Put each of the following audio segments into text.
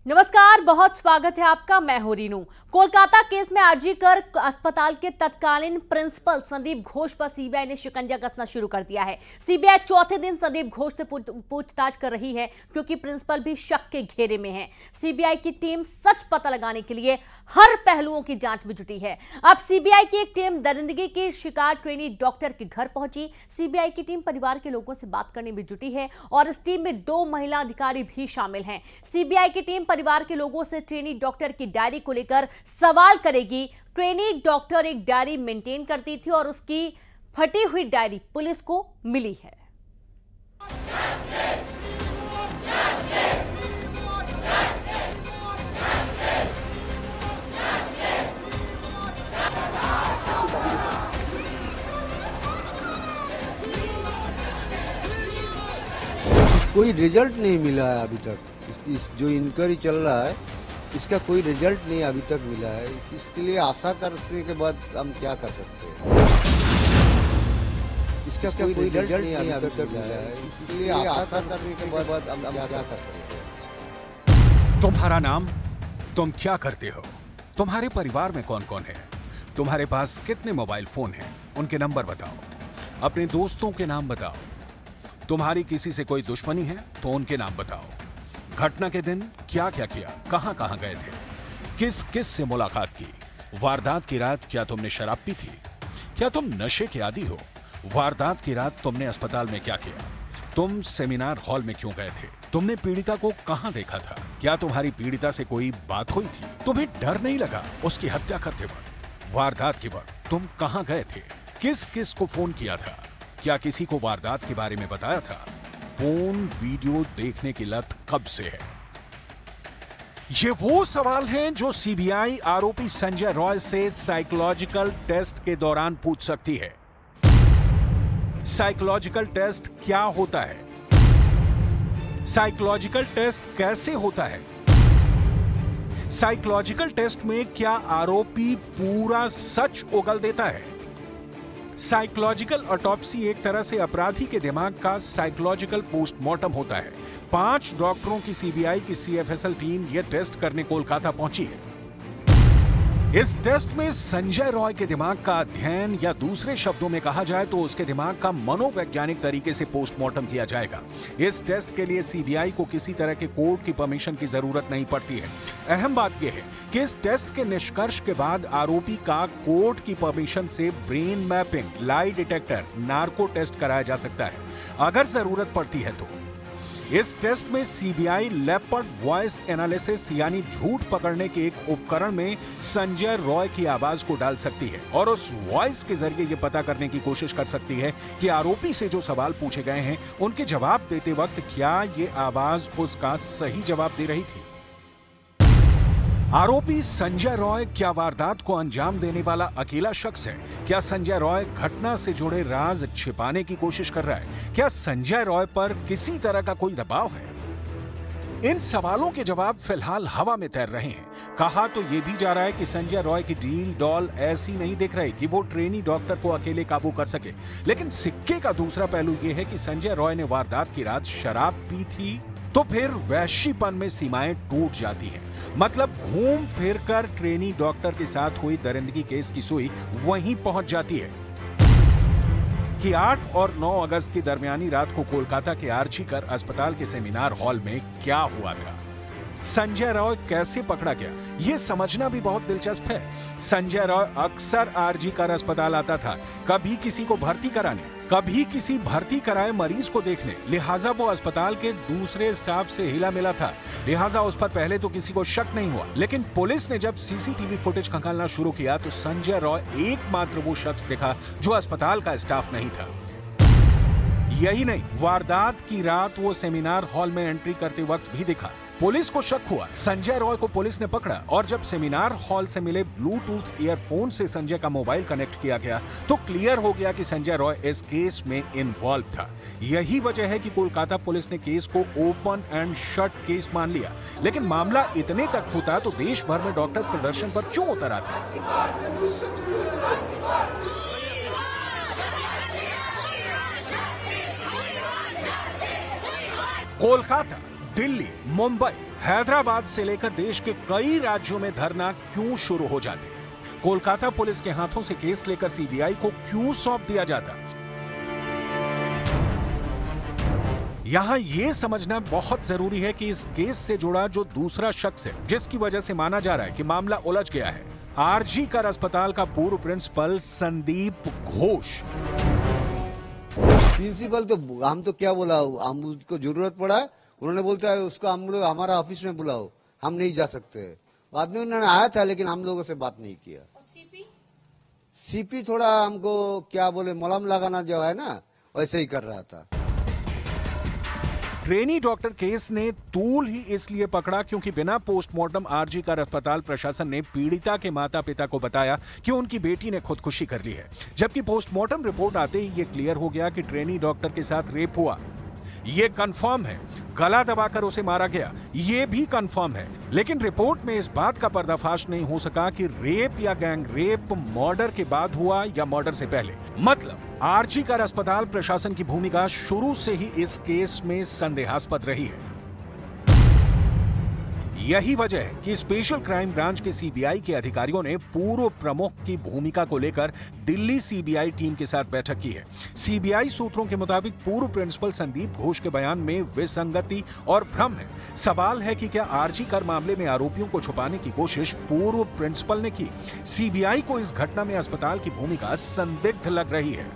नमस्कार, बहुत स्वागत है आपका। मैं हूं रीनू। कोलकाता केस में आरजीकर अस्पताल के तत्कालीन प्रिंसिपल संदीप घोष पर सीबीआई ने शिकंजा कसना शुरू कर दिया है। सीबीआई चौथे दिन संदीप घोष से पूछताछ कर रही है क्योंकि प्रिंसिपल भी शक के घेरे में है। सीबीआई की टीम सच पता लगाने के लिए हर पहलुओं की जांच में जुटी है। अब सीबीआई की एक टीम दरिंदगी की शिकार ट्रेनी डॉक्टर के घर पहुंची। सीबीआई की टीम परिवार के लोगों से बात करने में जुटी है और इस टीम में 2 महिला अधिकारी भी शामिल हैं। सीबीआई की टीम परिवार के लोगों से ट्रेनी डॉक्टर की डायरी को लेकर सवाल करेगी। ट्रेनी डॉक्टर एक डायरी मेंटेन करती थी और उसकी फटी हुई डायरी पुलिस को मिली है। कोई रिजल्ट नहीं मिला है अभी तक। इस जो इंक्वायरी चल रहा है इसका कोई रिजल्ट नहीं अभी तक मिला है। इसके लिए आशा करने के बाद हम क्या कर सकते हैं। इसका कोई रिजल्ट नहीं अभी तक मिला है। इसलिए आशा करने के बाद हम क्या कर सकते हैं। तुम्हारा नाम, तुम क्या करते हो, तुम्हारे परिवार में कौन कौन है, तुम्हारे पास कितने मोबाइल फोन हैं, उनके नंबर बताओ, अपने दोस्तों के नाम बताओ, तुम्हारी किसी से कोई दुश्मनी है तो उनके नाम बताओ, घटना के दिन क्या क्या किया, कहां कहां गए थे, किस किस से मुलाकात की, वारदात की रात क्या तुमने शराब पी थी, क्या तुम नशे के आदी हो, वारदात की रात तुमने अस्पताल में क्या किया, तुम सेमिनार हॉल में क्यों गए थे, तुमने पीड़िता को कहां देखा था, क्या तुम्हारी पीड़िता से कोई बात हुई थी, तुम्हें डर नहीं लगा उसकी हत्या करते वक्त, वारदात के वक्त तुम कहां गए थे, किस किस को फोन किया था, क्या किसी को वारदात के बारे में बताया था, फोन वीडियो देखने की लत कब से है। ये वो सवाल हैं जो सीबीआई आरोपी संजय रॉय से साइकोलॉजिकल टेस्ट के दौरान पूछ सकती है। साइकोलॉजिकल टेस्ट क्या होता है, साइकोलॉजिकल टेस्ट कैसे होता है, साइकोलॉजिकल टेस्ट में क्या आरोपी पूरा सच उगल देता है। साइकोलॉजिकल ऑटोप्सी एक तरह से अपराधी के दिमाग का साइकोलॉजिकल पोस्टमार्टम होता है। 5 डॉक्टरों की सीबीआई की सीएफएसएल टीम यह टेस्ट करने कोलकाता पहुंची है। इस टेस्ट में संजय रॉय के दिमाग का अध्ययन, या दूसरे शब्दों में कहा जाए तो उसके दिमाग का मनोवैज्ञानिक तरीके से पोस्टमार्टम किया जाएगा। इस टेस्ट के लिए सीबीआई को किसी तरह के कोर्ट की परमिशन की जरूरत नहीं पड़ती है। अहम बात यह है कि इस टेस्ट के निष्कर्ष के बाद आरोपी का कोर्ट की परमिशन से brain mapping, lie detector, narco test कराया जा सकता है अगर जरूरत पड़ती है तो। इस टेस्ट में सीबीआई लेपर्ड वॉइस एनालिसिस यानी झूठ पकड़ने के एक उपकरण में संजय रॉय की आवाज को डाल सकती है और उस वॉइस के जरिए यह पता करने की कोशिश कर सकती है कि आरोपी से जो सवाल पूछे गए हैं उनके जवाब देते वक्त क्या यह आवाज उसका सही जवाब दे रही थी। आरोपी संजय रॉय क्या वारदात को अंजाम देने वाला अकेला शख्स है? क्या संजय रॉय घटना से जुड़े राज छिपाने की कोशिश कर रहा है? क्या संजय रॉय पर किसी तरह का कोई दबाव है? इन सवालों के जवाब फिलहाल हवा में तैर रहे हैं। कहा तो यह भी जा रहा है कि संजय रॉय की डील डॉल ऐसी नहीं दिख रही कि वो ट्रेनी डॉक्टर को अकेले काबू कर सके। लेकिन सिक्के का दूसरा पहलू यह है कि संजय रॉय ने वारदात की रात शराब पी थी तो फिर वैश्यपन में सीमाएं टूट जाती हैं। मतलब घूम फिर कर ट्रेनी डॉक्टर के साथ हुई दरिंदगी केस की सुई वहीं पहुंच जाती है कि 8 और 9 अगस्त की दरमियानी रात को कोलकाता के आरजीकर अस्पताल के सेमिनार हॉल में क्या हुआ था। संजय रॉय कैसे पकड़ा गया, यह समझना भी बहुत दिलचस्प है। संजय रॉय अक्सर आरजीकर अस्पताल आता था, कभी किसी को भर्ती कराने, कभी किसी भर्ती कराए मरीज को देखने। लिहाजा वो अस्पताल के दूसरे स्टाफ से हिला मिला था, लिहाजा उस पर पहले तो किसी को शक नहीं हुआ। लेकिन पुलिस ने जब सीसीटीवी फुटेज खंगालना शुरू किया तो संजय रॉय एकमात्र वो शख्स दिखा जो अस्पताल का स्टाफ नहीं था। यही नहीं, वारदात की रात वो सेमिनार हॉल में एंट्री करते वक्त भी दिखा। पुलिस को शक हुआ, संजय रॉय को पुलिस ने पकड़ा और जब सेमिनार हॉल से मिले ब्लूटूथ ईयरफोन से संजय का मोबाइल कनेक्ट किया गया तो क्लियर हो गया कि संजय रॉय इस केस में इन्वॉल्व था। यही वजह है कि कोलकाता पुलिस ने केस को ओपन एंड शट केस मान लिया। लेकिन मामला इतने तक होता तो देश भर में डॉक्टर प्रदर्शन पर क्यों उतर आते? कोलकाता, दिल्ली, मुंबई, हैदराबाद से लेकर देश के कई राज्यों में धरना क्यों शुरू हो जाते? कोलकाता पुलिस के हाथों से केस लेकर सीबीआई को क्यों सौंप दिया जाता? यहां यह समझना बहुत जरूरी है कि इस केस से जुड़ा जो दूसरा शख्स है, जिसकी वजह से माना जा रहा है कि मामला उलझ गया है, आरजी कर अस्पताल का पूर्व प्रिंसिपल संदीप घोष। प्रिंसिपल तो हम तो क्या बोला, हम उसको जरूरत पड़ा है, उन्होंने बोलता है उसको हम लोग हमारा ऑफिस में बुलाओ, हम नहीं जा सकते। बाद में उन्होंने आया था लेकिन हम लोगों से बात नहीं किया। सीपी थोड़ा हमको क्या बोले, मलहम लगाना जो है ना, वैसे ही कर रहा था। ट्रेनी डॉक्टर केस ने तूल ही इसलिए पकड़ा क्योंकि बिना पोस्टमार्टम आरजी कर अस्पताल प्रशासन ने पीड़िता के माता पिता को बताया कि उनकी बेटी ने खुदकुशी कर ली है, जबकि पोस्टमार्टम रिपोर्ट आते ही ये क्लियर हो गया कि ट्रेनी डॉक्टर के साथ रेप हुआ। ये कंफर्म है, गला दबाकर उसे मारा गया, ये भी कंफर्म है, लेकिन रिपोर्ट में इस बात का पर्दाफाश नहीं हो सका कि रेप या गैंग रेप मर्डर के बाद हुआ या मर्डर से पहले। मतलब आरजी कर अस्पताल प्रशासन की भूमिका शुरू से ही इस केस में संदेहास्पद रही है। यही वजह है कि स्पेशल क्राइम ब्रांच के सीबीआई के अधिकारियों ने पूर्व प्रमुख की भूमिका को लेकर दिल्ली सीबीआई टीम के साथ बैठक की है। सीबीआई सूत्रों के मुताबिक पूर्व प्रिंसिपल संदीप घोष के बयान में विसंगति और भ्रम है। सवाल है कि क्या आरजी कर मामले में आरोपियों को छुपाने की कोशिश पूर्व प्रिंसिपल ने की? सीबीआई को इस घटना में अस्पताल की भूमिका संदिग्ध लग रही है।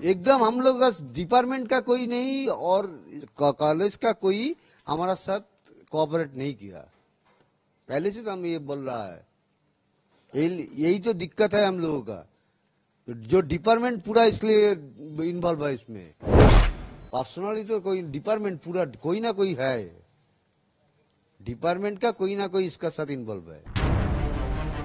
एकदम हम लोग का डिपार्टमेंट का कोई नहीं और कॉलेज का कोई हमारा साथ कोऑपरेट नहीं किया। पहले से तो हम ये बोल रहा है, यही तो दिक्कत है हम लोगों का, जो डिपार्टमेंट पूरा इसलिए इन्वॉल्व है इसमें। पर्सनली तो कोई डिपार्टमेंट पूरा कोई ना कोई है, डिपार्टमेंट का कोई ना कोई इसका साथ इन्वॉल्व है।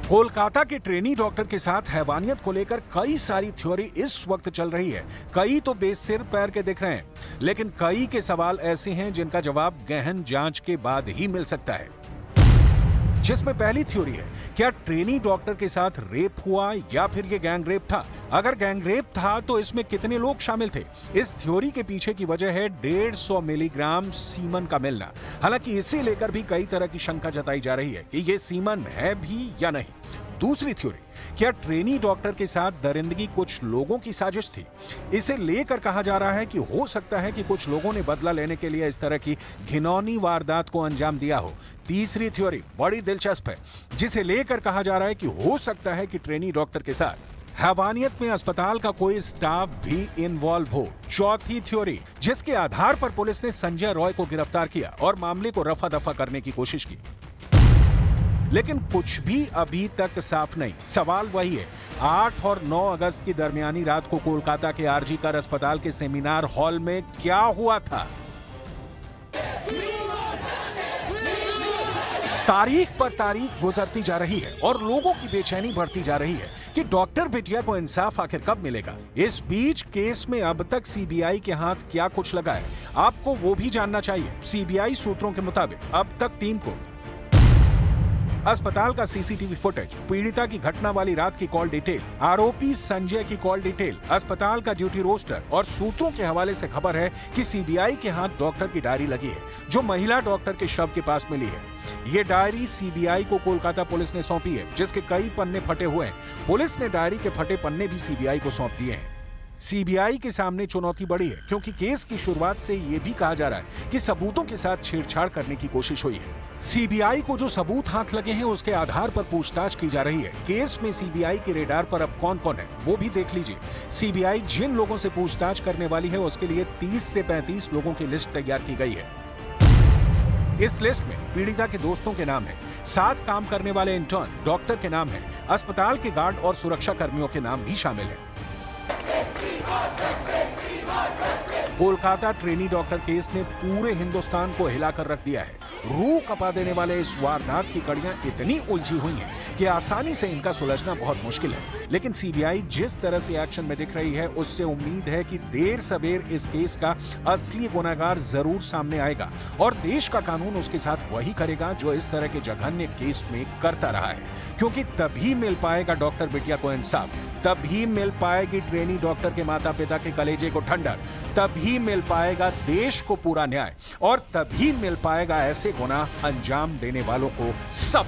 कोलकाता के ट्रेनी डॉक्टर के साथ हैवानियत को लेकर कई सारी थ्योरी इस वक्त चल रही है। कई तो बेसिर पैर के दिख रहे हैं, लेकिन कई के सवाल ऐसे हैं जिनका जवाब गहन जांच के बाद ही मिल सकता है। जिसमें पहली थ्योरी है, क्या ट्रेनी डॉक्टर के साथ रेप हुआ या फिर ये गैंग रेप था? अगर गैंग रेप था तो इसमें कितने लोग शामिल थे? इस थ्योरी के पीछे की वजह है 150 मिलीग्राम सीमन का मिलना। हालांकि इसे लेकर भी कई तरह की शंका जताई जा रही है कि ये सीमन है भी या नहीं। दूसरी थ्योरी, क्या ट्रेनी डॉक्टर के साथ दरिंदगी कुछ लोगों की साजिश थी? इसे लेकर कहा जा रहा है कि हो सकता है कि कुछ लोगों ने बदला लेने के लिए इस तरह की घिनौनी वारदात को अंजाम दिया हो। तीसरी थ्योरी बड़ी दिलचस्प है, जिसे लेकर कहा जा रहा है कि हो सकता है कि ट्रेनी डॉक्टर के साथ हैवानियत में अस्पताल का कोई स्टाफ भी इन्वॉल्व हो। चौथी थ्योरी, जिसके आधार पर पुलिस ने संजय रॉय को गिरफ्तार किया और मामले को रफा दफा करने की कोशिश की, लेकिन कुछ भी अभी तक साफ नहीं। सवाल वही है, 8 और 9 अगस्त की दरमियानी रात को कोलकाता के आरजी कर अस्पताल के सेमिनार हॉल में क्या हुआ था? तारीख पर तारीख गुजरती जा रही है और लोगों की बेचैनी बढ़ती जा रही है कि डॉक्टर बिटिया को इंसाफ आखिर कब मिलेगा। इस बीच केस में अब तक सीबीआई के हाथ क्या कुछ लगा है, आपको वो भी जानना चाहिए। सीबीआई सूत्रों के मुताबिक अब तक टीम को अस्पताल का सीसीटीवी फुटेज, पीड़िता की घटना वाली रात की कॉल डिटेल, आरोपी संजय की कॉल डिटेल, अस्पताल का ड्यूटी रोस्टर और सूत्रों के हवाले से खबर है कि सीबीआई के हाथ डॉक्टर की डायरी लगी है, जो महिला डॉक्टर के शव के पास मिली है। ये डायरी सीबीआई को कोलकाता पुलिस ने सौंपी है, जिसके कई पन्ने फटे हुए हैं। पुलिस ने डायरी के फटे पन्ने भी सीबीआई को सौंप दिए हैं। सीबीआई के सामने चुनौती बड़ी है, क्योंकि केस की शुरुआत से यह भी कहा जा रहा है कि सबूतों के साथ छेड़छाड़ करने की कोशिश हुई है। सीबीआई को जो सबूत हाथ लगे हैं उसके आधार पर पूछताछ की जा रही है। केस में सीबीआई के रेडार पर अब कौन कौन है वो भी देख लीजिए। सीबीआई जिन लोगों से पूछताछ करने वाली है उसके लिए 30 से 35 लोगों की लिस्ट तैयार की गई है। इस लिस्ट में पीड़िता के दोस्तों के नाम है, साथ काम करने वाले इंटर्न, डॉक्टर के नाम है, अस्पताल के गार्ड और सुरक्षा कर्मियों के नाम भी शामिल है। कोलकाता ट्रेनी डॉक्टर केस ने पूरे हिंदुस्तान को हिलाकर रख दिया है। रूह कपा देने वाले इस वारदात की कड़ियां इतनी उलझी हुई हैं कि आसानी से इनका सुलझना बहुत मुश्किल है। लेकिन सीबीआई जिस तरह से एक्शन में दिख रही है, उससे उम्मीद है कि देर सवेर इस केस का असली गुनहगार जरूर सामने आएगा और देश का कानून उसके साथ वही करेगा जो इस तरह के जघन्य केस में करता रहा है। क्योंकि तभी मिल पाएगा डॉक्टर बिटिया को इंसाफ, तभी मिल पाएगी ट्रेनी डॉक्टर के माता पिता के कलेजे को ठंडक, तभी मिल पाएगा देश को पूरा न्याय, और तभी मिल पाएगा ऐसे गुनाह अंजाम देने वालों को सब